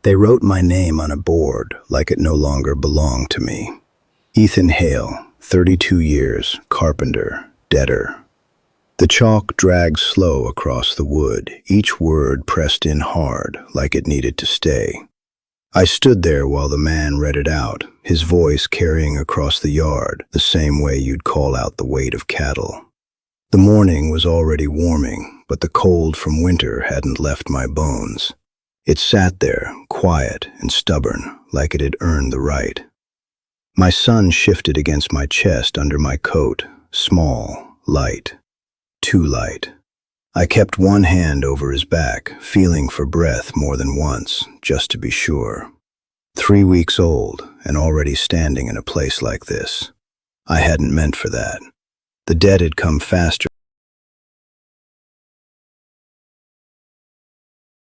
They wrote my name on a board like it no longer belonged to me. Ethan Hale, 32 years, carpenter, debtor. The chalk dragged slow across the wood, each word pressed in hard, like it needed to stay. I stood there while the man read it out, his voice carrying across the yard, the same way you'd call out the weight of cattle. The morning was already warming, but the cold from winter hadn't left my bones. It sat there, quiet and stubborn, like it had earned the right. My son shifted against my chest under my coat, small, light. Too light. I kept one hand over his back, feeling for breath more than once, just to be sure. 3 weeks old, and already standing in a place like this. I hadn't meant for that. The debt had come faster.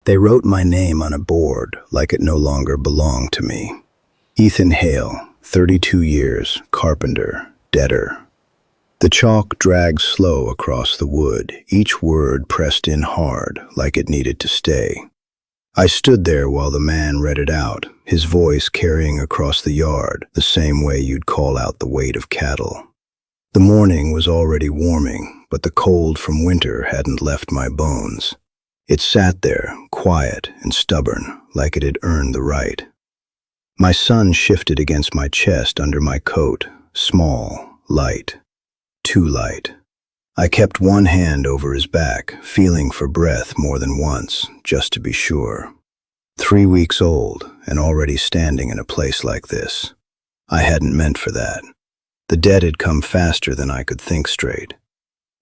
They wrote my name on a board like it no longer belonged to me. Ethan Hale, 32 years, carpenter, debtor. The chalk dragged slow across the wood, each word pressed in hard, like it needed to stay. I stood there while the man read it out, his voice carrying across the yard, the same way you'd call out the weight of cattle. The morning was already warming, but the cold from winter hadn't left my bones. It sat there, quiet and stubborn, like it had earned the right. My son shifted against my chest under my coat, small, light. Too light. I kept one hand over his back, feeling for breath more than once, just to be sure. 3 weeks old, and already standing in a place like this. I hadn't meant for that. The debt had come faster than I could think straight.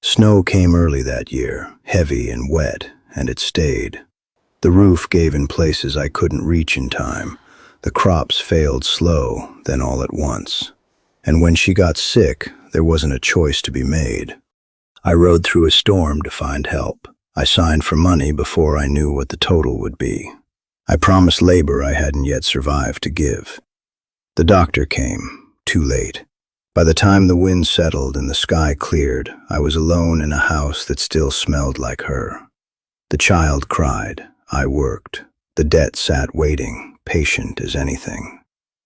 Snow came early that year, heavy and wet, and it stayed. The roof gave in places I couldn't reach in time. The crops failed slow, then all at once. And when she got sick, there wasn't a choice to be made. I rode through a storm to find help. I signed for money before I knew what the total would be. I promised labor I hadn't yet survived to give. The doctor came, too late. By the time the wind settled and the sky cleared, I was alone in a house that still smelled like her. The child cried. I worked. The debt sat waiting, patient as anything.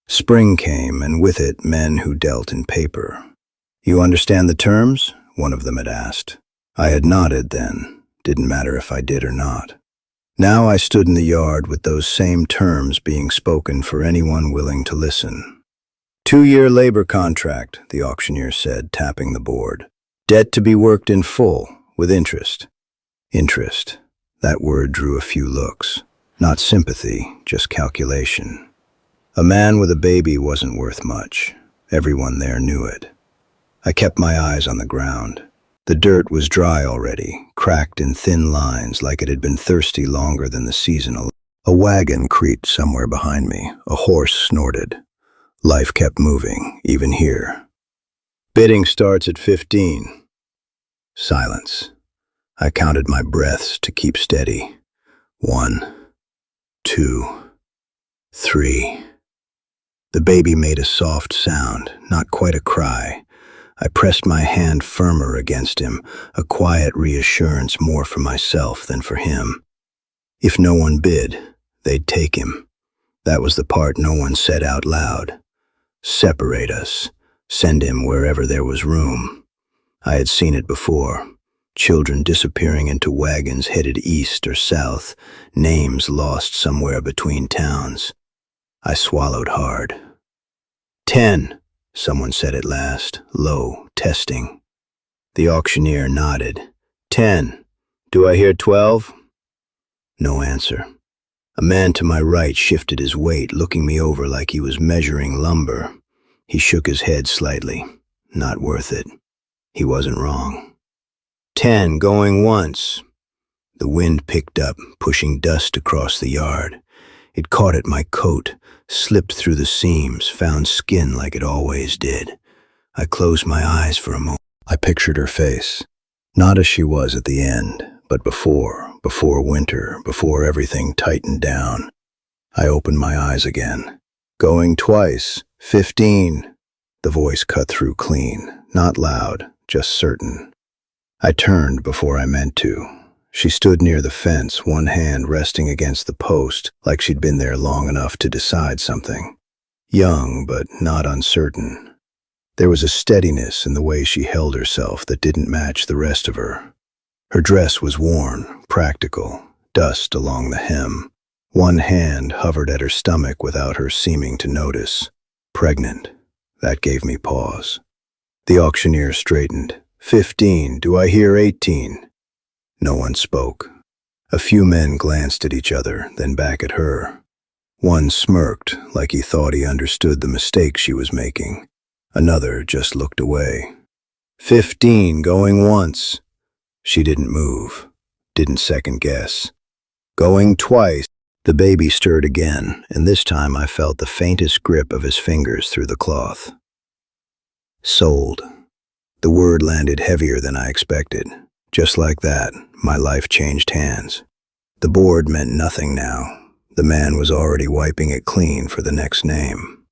Spring came, and with it men who dealt in paper. "You understand the terms?" one of them had asked. I had nodded then. Didn't matter if I did or not. Now I stood in the yard with those same terms being spoken for anyone willing to listen. 2-year labor contract, the auctioneer said, tapping the board. Debt to be worked in full, with interest. Interest. That word drew a few looks. Not sympathy, just calculation. A man with a baby wasn't worth much. Everyone there knew it. I kept my eyes on the ground. The dirt was dry already, cracked in thin lines like it had been thirsty longer than the season. A wagon creaked somewhere behind me. A horse snorted. Life kept moving, even here. Bidding starts at 15. Silence. I counted my breaths to keep steady. 1, 2, 3. The baby made a soft sound, not quite a cry. I pressed my hand firmer against him, a quiet reassurance more for myself than for him. If no one bid, they'd take him. That was the part no one said out loud. Separate us, send him wherever there was room. I had seen it before. Children disappearing into wagons headed east or south, names lost somewhere between towns. I swallowed hard. 10, someone said at last, low, testing. The auctioneer nodded. 10. Do I hear 12? No answer. A man to my right shifted his weight, looking me over like he was measuring lumber. He shook his head slightly. Not worth it. He wasn't wrong. 10, going once. The wind picked up, pushing dust across the yard. It caught at my coat, slipped through the seams, found skin like it always did. I closed my eyes for a moment. I pictured her face. Not as she was at the end, but before winter, before everything tightened down. I opened my eyes again. Going twice. 15. The voice cut through clean, not loud, just certain. I turned before I meant to. She stood near the fence, one hand resting against the post, like she'd been there long enough to decide something. Young, but not uncertain. There was a steadiness in the way she held herself that didn't match the rest of her. Her dress was worn, practical, dust along the hem. One hand hovered at her stomach without her seeming to notice. Pregnant. That gave me pause. The auctioneer straightened. 15, do I hear 18? No one spoke. A few men glanced at each other, then back at her. One smirked, like he thought he understood the mistake she was making. Another just looked away. 15, going once. She didn't move, didn't second guess. Going twice. The baby stirred again, and this time I felt the faintest grip of his fingers through the cloth. Sold. The word landed heavier than I expected. Just like that, my life changed hands. The board meant nothing now. The man was already wiping it clean for the next name.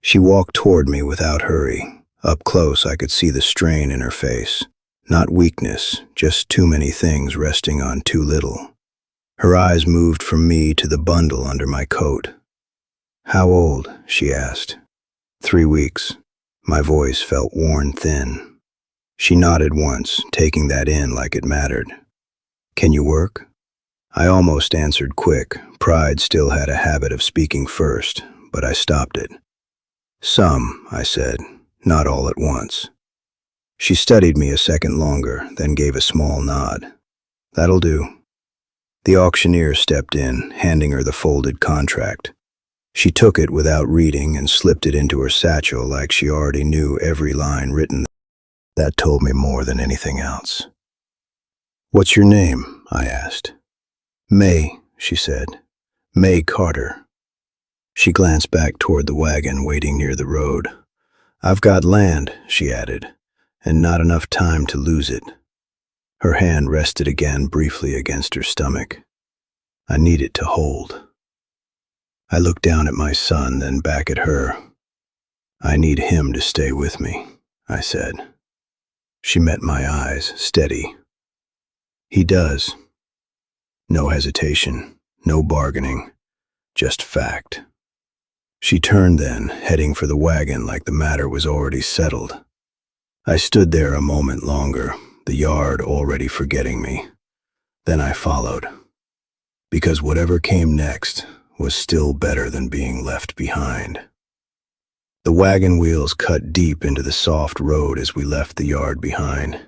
She walked toward me without hurry. Up close, I could see the strain in her face. Not weakness, just too many things resting on too little. Her eyes moved from me to the bundle under my coat. How old? She asked. 3 weeks. My voice felt worn thin. She nodded once, taking that in like it mattered. Can you work? I almost answered quick. Pride still had a habit of speaking first, but I stopped it. Some, I said, not all at once. She studied me a second longer, then gave a small nod. That'll do. The auctioneer stepped in, handing her the folded contract. She took it without reading and slipped it into her satchel like she already knew every line written. That told me more than anything else. What's your name? I asked. Mae, she said. Mae Carter. She glanced back toward the wagon waiting near the road. I've got land, she added, and not enough time to lose it. Her hand rested again briefly against her stomach. I need it to hold. I looked down at my son, then back at her. I need him to stay with me, I said. She met my eyes, steady. He does. No hesitation, no bargaining, just fact. She turned then, heading for the wagon like the matter was already settled. I stood there a moment longer, the yard already forgetting me. Then I followed. Because whatever came next was still better than being left behind. The wagon wheels cut deep into the soft road as we left the yard behind.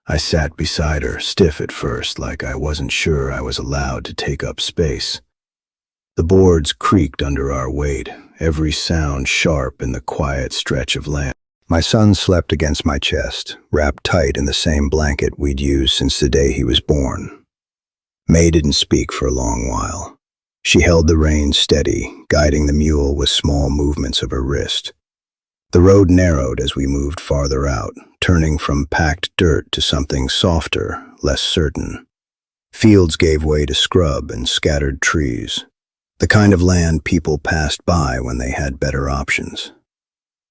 I sat beside her, stiff at first, like I wasn't sure I was allowed to take up space. The boards creaked under our weight, every sound sharp in the quiet stretch of land. My son slept against my chest, wrapped tight in the same blanket we'd used since the day he was born. Mae didn't speak for a long while. She held the reins steady, guiding the mule with small movements of her wrist. The road narrowed as we moved farther out, turning from packed dirt to something softer, less certain. Fields gave way to scrub and scattered trees, the kind of land people passed by when they had better options.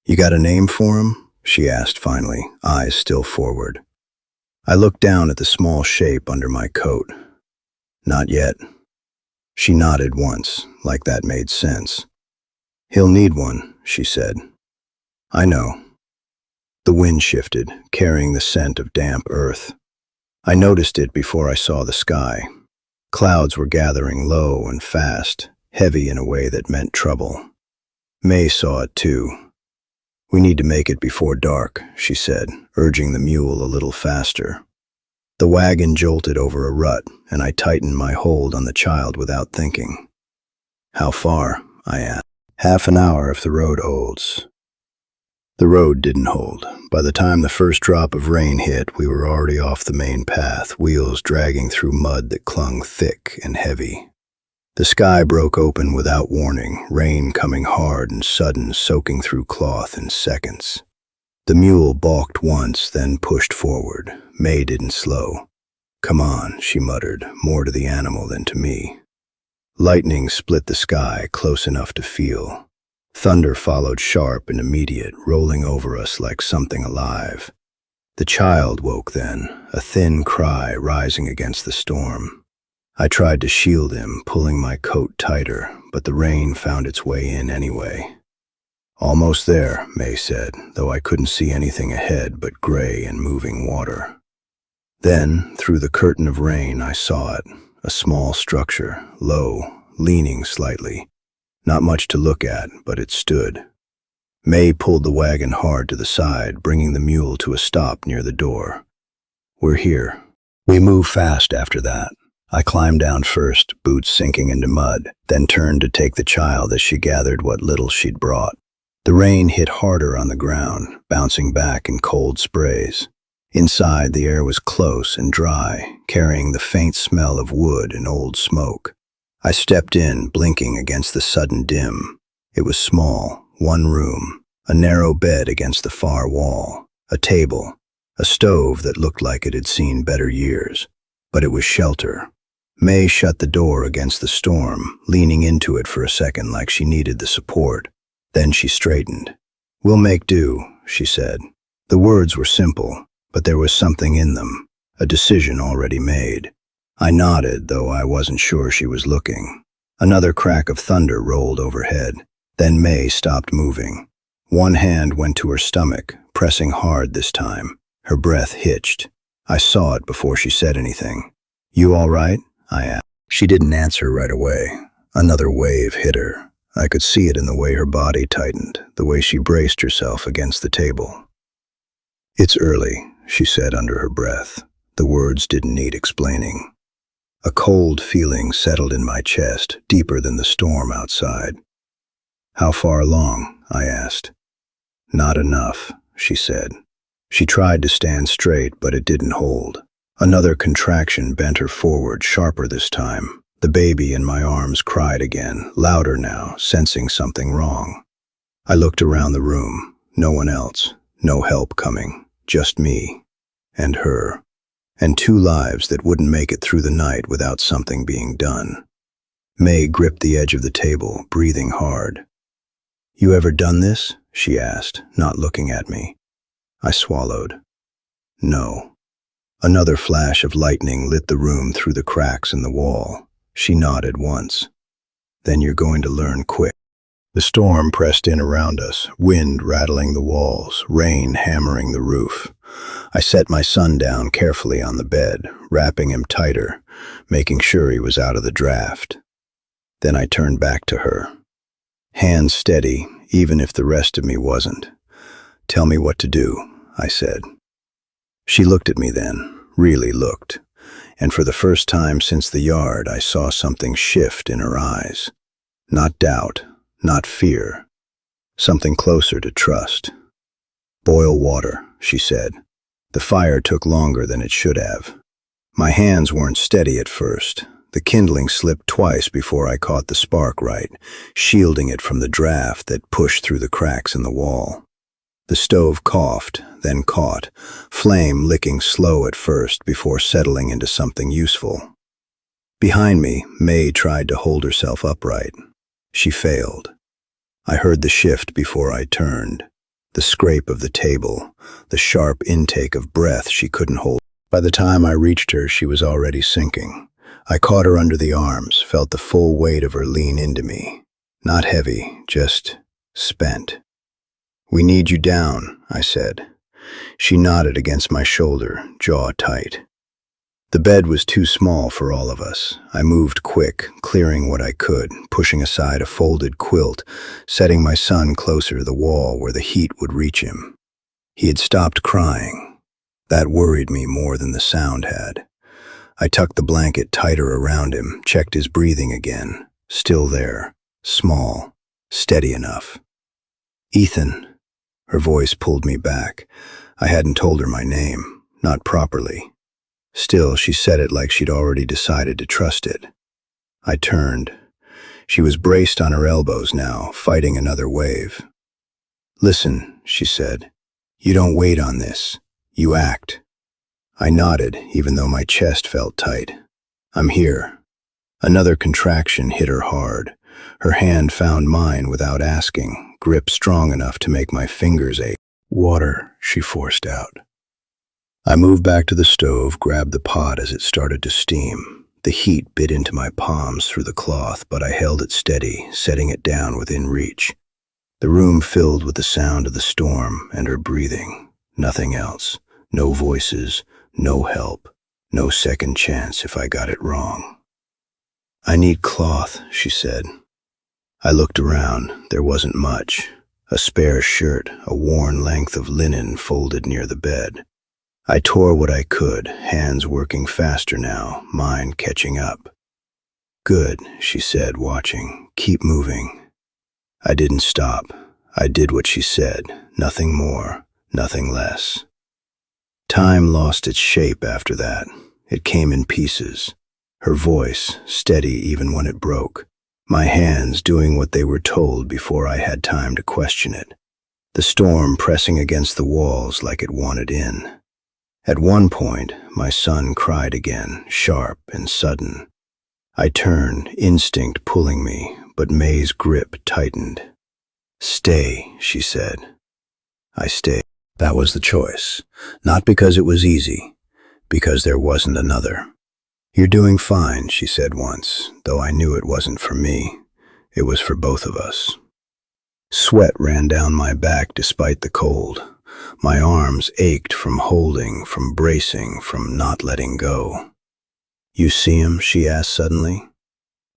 You got a name for him? She asked finally, eyes still forward. I looked down at the small shape under my coat. Not yet. She nodded once, like that made sense. He'll need one, she said. I know. The wind shifted, carrying the scent of damp earth. I noticed it before I saw the sky. Clouds were gathering low and fast, heavy in a way that meant trouble. Mae saw it too. We need to make it before dark, she said, urging the mule a little faster. The wagon jolted over a rut, and I tightened my hold on the child without thinking. How far? I asked. Half an hour if the road holds. The road didn't hold. By the time the first drop of rain hit, we were already off the main path, wheels dragging through mud that clung thick and heavy. The sky broke open without warning, rain coming hard and sudden, soaking through cloth in seconds. The mule balked once, then pushed forward. Mae didn't slow. Come on, she muttered, more to the animal than to me. Lightning split the sky, close enough to feel. Thunder followed sharp and immediate, rolling over us like something alive. The child woke then, a thin cry rising against the storm. I tried to shield him, pulling my coat tighter, but the rain found its way in anyway. "Almost there," Mae said, though I couldn't see anything ahead but gray and moving water. Then, through the curtain of rain, I saw it, a small structure, low, leaning slightly. Not much to look at, but it stood. Mae pulled the wagon hard to the side, bringing the mule to a stop near the door. "We're here." We moved fast after that. I climbed down first, boots sinking into mud, then turned to take the child as she gathered what little she'd brought. The rain hit harder on the ground, bouncing back in cold sprays. Inside, the air was close and dry, carrying the faint smell of wood and old smoke. I stepped in, blinking against the sudden dim. It was small, one room, a narrow bed against the far wall, a table, a stove that looked like it had seen better years. But it was shelter. Mae shut the door against the storm, leaning into it for a second like she needed the support. Then she straightened. "We'll make do," she said. The words were simple, but there was something in them, a decision already made. I nodded, though I wasn't sure she was looking. Another crack of thunder rolled overhead. Then Mae stopped moving. One hand went to her stomach, pressing hard this time. Her breath hitched. I saw it before she said anything. "You all right?" I asked. She didn't answer right away. Another wave hit her. I could see it in the way her body tightened, the way she braced herself against the table. "It's early," she said under her breath. The words didn't need explaining. A cold feeling settled in my chest, deeper than the storm outside. "How far along?" I asked. "Not enough," she said. She tried to stand straight, but it didn't hold. Another contraction bent her forward, sharper this time. The baby in my arms cried again, louder now, sensing something wrong. I looked around the room. No one else. No help coming. Just me. And her. And two lives that wouldn't make it through the night without something being done. Mae gripped the edge of the table, breathing hard. "You ever done this?" she asked, not looking at me. I swallowed. "No." Another flash of lightning lit the room through the cracks in the wall. She nodded once. "Then you're going to learn quick." The storm pressed in around us, wind rattling the walls, rain hammering the roof. I set my son down carefully on the bed, wrapping him tighter, making sure he was out of the draft. Then I turned back to her. Hands steady, even if the rest of me wasn't. "Tell me what to do," I said. She looked at me then, really looked. And for the first time since the yard, I saw something shift in her eyes. Not doubt, not fear. Something closer to trust. "Boil water," she said. The fire took longer than it should have. My hands weren't steady at first. The kindling slipped twice before I caught the spark right, shielding it from the draft that pushed through the cracks in the wall. The stove coughed, then caught, flame licking slow at first before settling into something useful. Behind me, Mae tried to hold herself upright. She failed. I heard the shift before I turned, the scrape of the table, the sharp intake of breath she couldn't hold. By the time I reached her, she was already sinking. I caught her under the arms, felt the full weight of her lean into me. Not heavy, just spent. "We need you down," I said. She nodded against my shoulder, jaw tight. The bed was too small for all of us. I moved quick, clearing what I could, pushing aside a folded quilt, setting my son closer to the wall where the heat would reach him. He had stopped crying. That worried me more than the sound had. I tucked the blanket tighter around him, checked his breathing again. Still there, small, steady enough. "Ethan." Her voice pulled me back. I hadn't told her my name, not properly. Still, she said it like she'd already decided to trust it. I turned. She was braced on her elbows now, fighting another wave. "Listen," she said. "You don't wait on this. You act." I nodded, even though my chest felt tight. "I'm here." Another contraction hit her hard. Her hand found mine without asking, grip strong enough to make my fingers ache. "Water," she forced out. I moved back to the stove, grabbed the pot as it started to steam. The heat bit into my palms through the cloth, but I held it steady, setting it down within reach. The room filled with the sound of the storm and her breathing. Nothing else. No voices, no help, no second chance if I got it wrong. "I need cloth," she said. I looked around. There wasn't much. A spare shirt, a worn length of linen folded near the bed. I tore what I could, hands working faster now, mind catching up. "Good," she said, watching. "Keep moving." I didn't stop. I did what she said, nothing more, nothing less. Time lost its shape after that. It came in pieces. Her voice, steady even when it broke. My hands doing what they were told before I had time to question it. The storm pressing against the walls like it wanted in. At one point, my son cried again, sharp and sudden. I turned, instinct pulling me, but Mae's grip tightened. "Stay," she said. I stayed. That was the choice. Not because it was easy, because there wasn't another. "You're doing fine," she said once, though I knew it wasn't for me. It was for both of us. Sweat ran down my back despite the cold. My arms ached from holding, from bracing, from not letting go. "You see him?" she asked suddenly.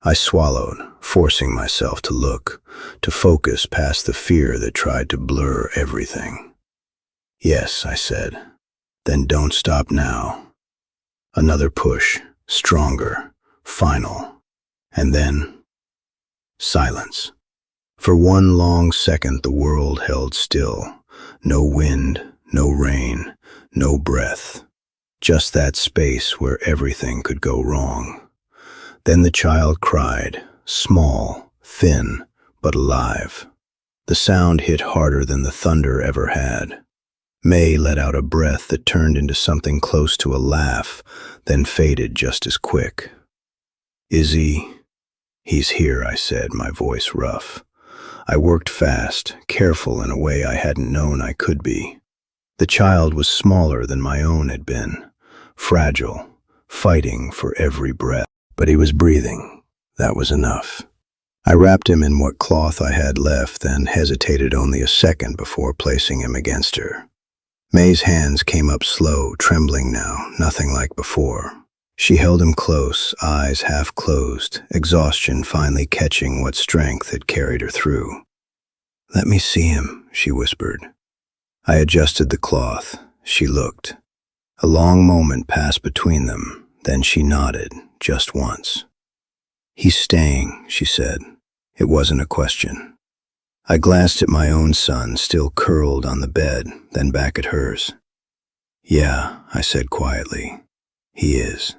I swallowed, forcing myself to look, to focus past the fear that tried to blur everything. "Yes," I said. "Then don't stop now." Another push, stronger, final, and then silence. For one long second the world held still. No wind, no rain, no breath. Just that space where everything could go wrong. Then the child cried, small, thin, but alive. The sound hit harder than the thunder ever had. Mae let out a breath that turned into something close to a laugh, then faded just as quick. "Is he?" "He's here," I said, my voice rough. I worked fast, careful in a way I hadn't known I could be. The child was smaller than my own had been, fragile, fighting for every breath. But he was breathing. That was enough. I wrapped him in what cloth I had left, then hesitated only a second before placing him against her. Mae's hands came up slow, trembling now, nothing like before. She held him close, eyes half closed, exhaustion finally catching what strength had carried her through. "Let me see him," she whispered. I adjusted the cloth. She looked. A long moment passed between them, then she nodded, just once. "He's staying," she said. It wasn't a question. I glanced at my own son, still curled on the bed, then back at hers. "Yeah," I said quietly. "He is."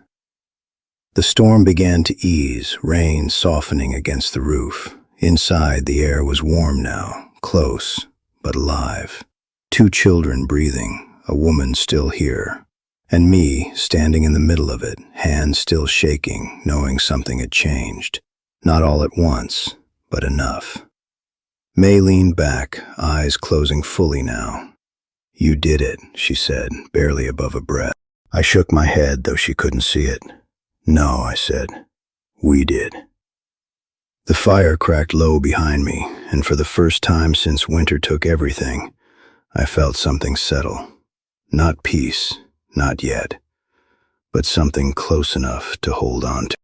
The storm began to ease, rain softening against the roof. Inside, the air was warm now, close, but alive. 2 children breathing, a woman still here, and me standing in the middle of it, hands still shaking, knowing something had changed. Not all at once, but enough. Mae leaned back, eyes closing fully now. "You did it," she said, barely above a breath. I shook my head, though she couldn't see it. "No," I said. "We did." The fire cracked low behind me, and for the first time since winter took everything, I felt something settle. Not peace, not yet, but something close enough to hold on to.